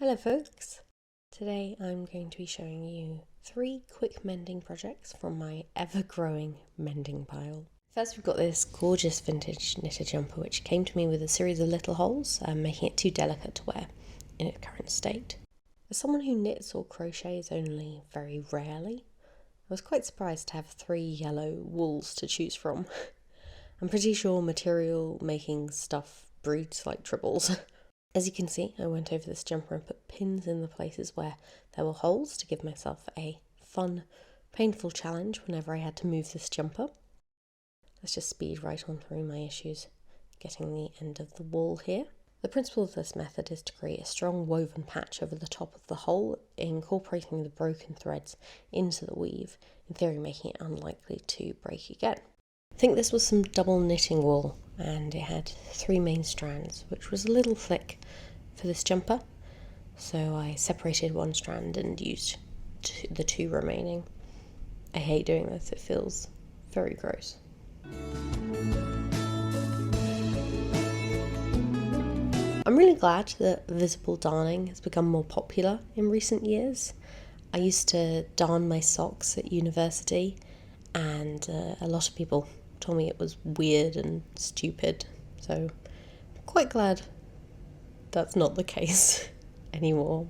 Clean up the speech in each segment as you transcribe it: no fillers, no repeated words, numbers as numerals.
Hello folks! Today I'm going to be showing you 3 quick mending projects from my ever-growing mending pile. First, we've got this gorgeous vintage knitted jumper which came to me with a series of little holes, making it too delicate to wear in its current state. As someone who knits or crochets only very rarely, I was quite surprised to have 3 yellow wools to choose from. I'm pretty sure material making stuff breeds like tribbles. As you can see, I went over this jumper and put pins in the places where there were holes to give myself a fun, painful challenge whenever I had to move this jumper. Let's just speed right on through my issues, getting the end of the wool here. The principle of this method is to create a strong woven patch over the top of the hole, incorporating the broken threads into the weave, in theory making it unlikely to break again. I think this was some double knitting wool, and it had 3 main strands, which was a little thick for this jumper, so I separated one strand and used the 2 remaining. I hate doing this, it feels very gross. I'm really glad that visible darning has become more popular in recent years. I used to darn my socks at university, and a lot of people told me it was weird and stupid, so I'm quite glad that's not the case anymore.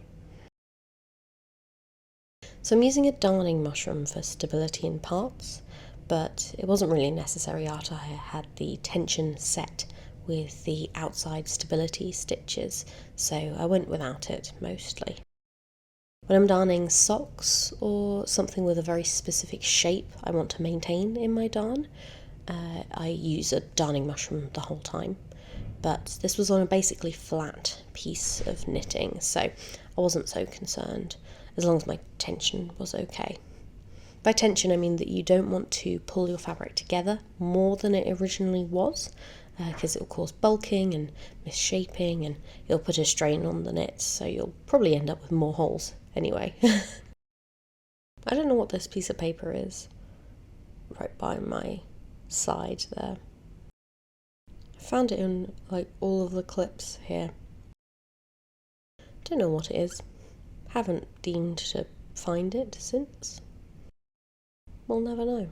So I'm using a darning mushroom for stability in parts, but it wasn't really necessary after I had the tension set with the outside stability stitches, so I went without it mostly. When I'm darning socks or something with a very specific shape I want to maintain in my darn, I use a darning mushroom the whole time, but this was on a basically flat piece of knitting, so I wasn't so concerned, as long as my tension was okay. By tension I mean that you don't want to pull your fabric together more than it originally was, because it will cause bulking and misshaping, and it'll put a strain on the knits, so you'll probably end up with more holes anyway. I don't know what this piece of paper is right by my side there. I found it in like all of the clips here. Don't know what it is. Haven't deemed to find it since. We'll never know.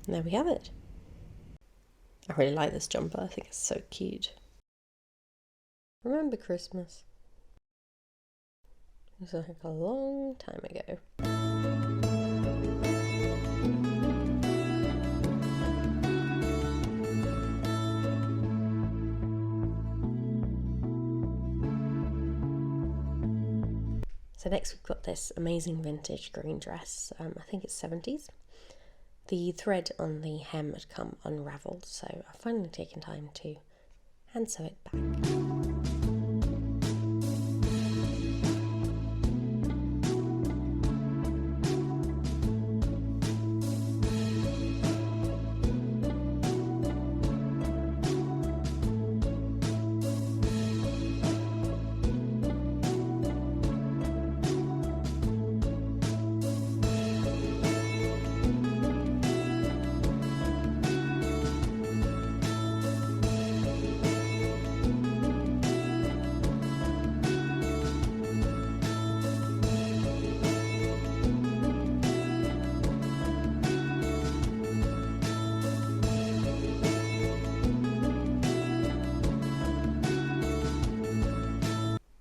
And there we have it. I really like this jumper, I think it's so cute. Remember Christmas? It was like a long time ago. So next we've got this amazing vintage green dress. I think it's 70s. The thread on the hem had come unravelled, so I've finally taken time to hand sew it back.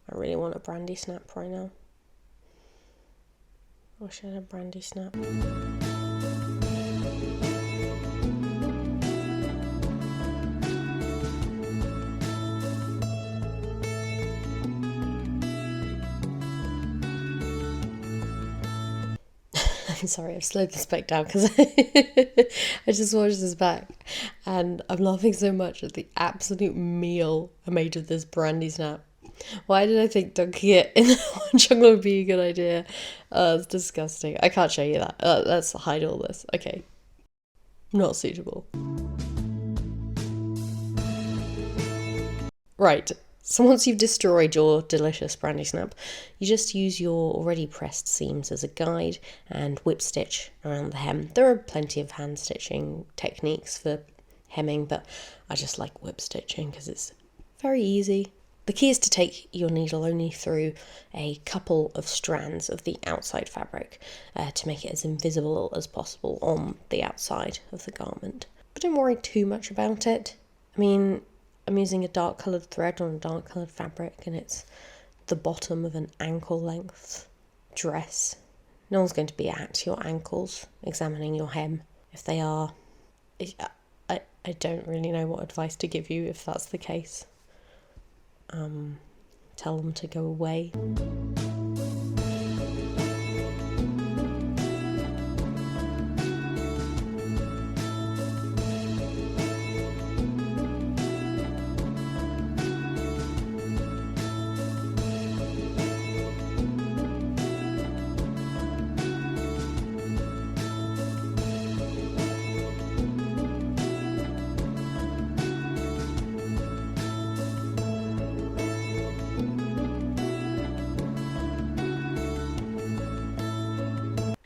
I really want a brandy snap right now. I wish I had a brandy snap. I'm sorry, I've slowed this back down because I just watched this back and I'm laughing so much at the absolute meal I made of this brandy snap. Why did I think dunking it in the hot chocolate would be a good idea? It's disgusting. I can't show you that. Let's hide all this. Okay. Not suitable. Right. So once you've destroyed your delicious brandy snap, you just use your already pressed seams as a guide and whip stitch around the hem. There are plenty of hand stitching techniques for hemming, but I just like whip stitching because it's very easy. The key is to take your needle only through a couple of strands of the outside fabric to make it as invisible as possible on the outside of the garment. But don't worry too much about it. I mean, I'm using a dark coloured thread on a dark coloured fabric and it's the bottom of an ankle length dress. No one's going to be at your ankles examining your hem. If they are, I don't really know what advice to give you if that's the case. Tell them to go away.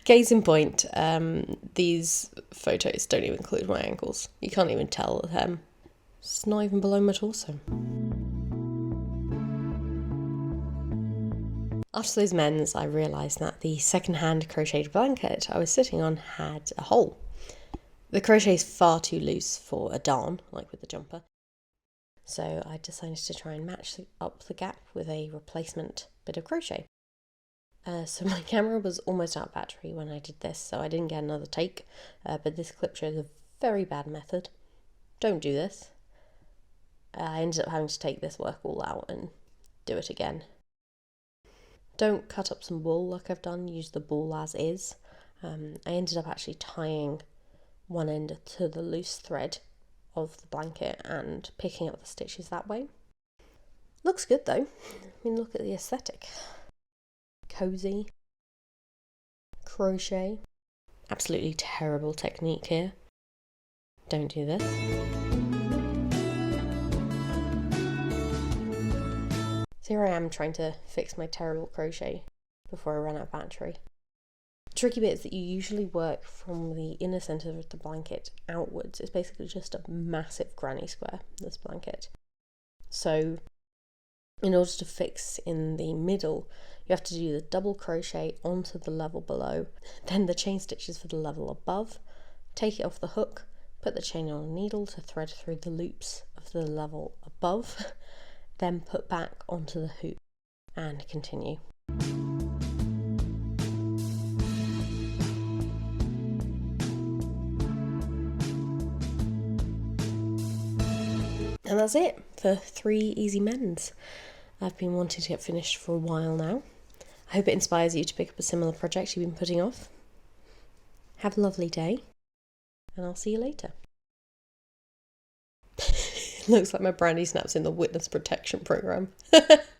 Case in point, these photos don't even include my ankles. You can't even tell the hem. It's not even below my torso. After those mends, I realised that the second-hand crocheted blanket I was sitting on had a hole. The crochet is far too loose for a darn, like with the jumper. So I decided to try and match up the gap with a replacement bit of crochet. So my camera was almost out of battery when I did this, so I didn't get another take, but this clip shows a very bad method. Don't do this. I ended up having to take this work all out and do it again. Don't cut up some wool like I've done, use the wool as is. I ended up actually tying one end to the loose thread of the blanket and picking up the stitches that way. Looks good though. I mean, look at the aesthetic. Cozy, crochet, absolutely terrible technique here. Don't do this. So here I am trying to fix my terrible crochet before I run out of battery. The tricky bit is that you usually work from the inner centre of the blanket outwards. It's basically just a massive granny square, this blanket. So in order to fix in the middle, you have to do the double crochet onto the level below, then the chain stitches for the level above, take it off the hook, put the chain on a needle to thread through the loops of the level above, then put back onto the hoop and continue. And that's it for 3 easy mends. I've been wanting to get finished for a while now. I hope it inspires you to pick up a similar project you've been putting off. Have a lovely day, and I'll see you later. Looks like my brandy snap's in the witness protection program.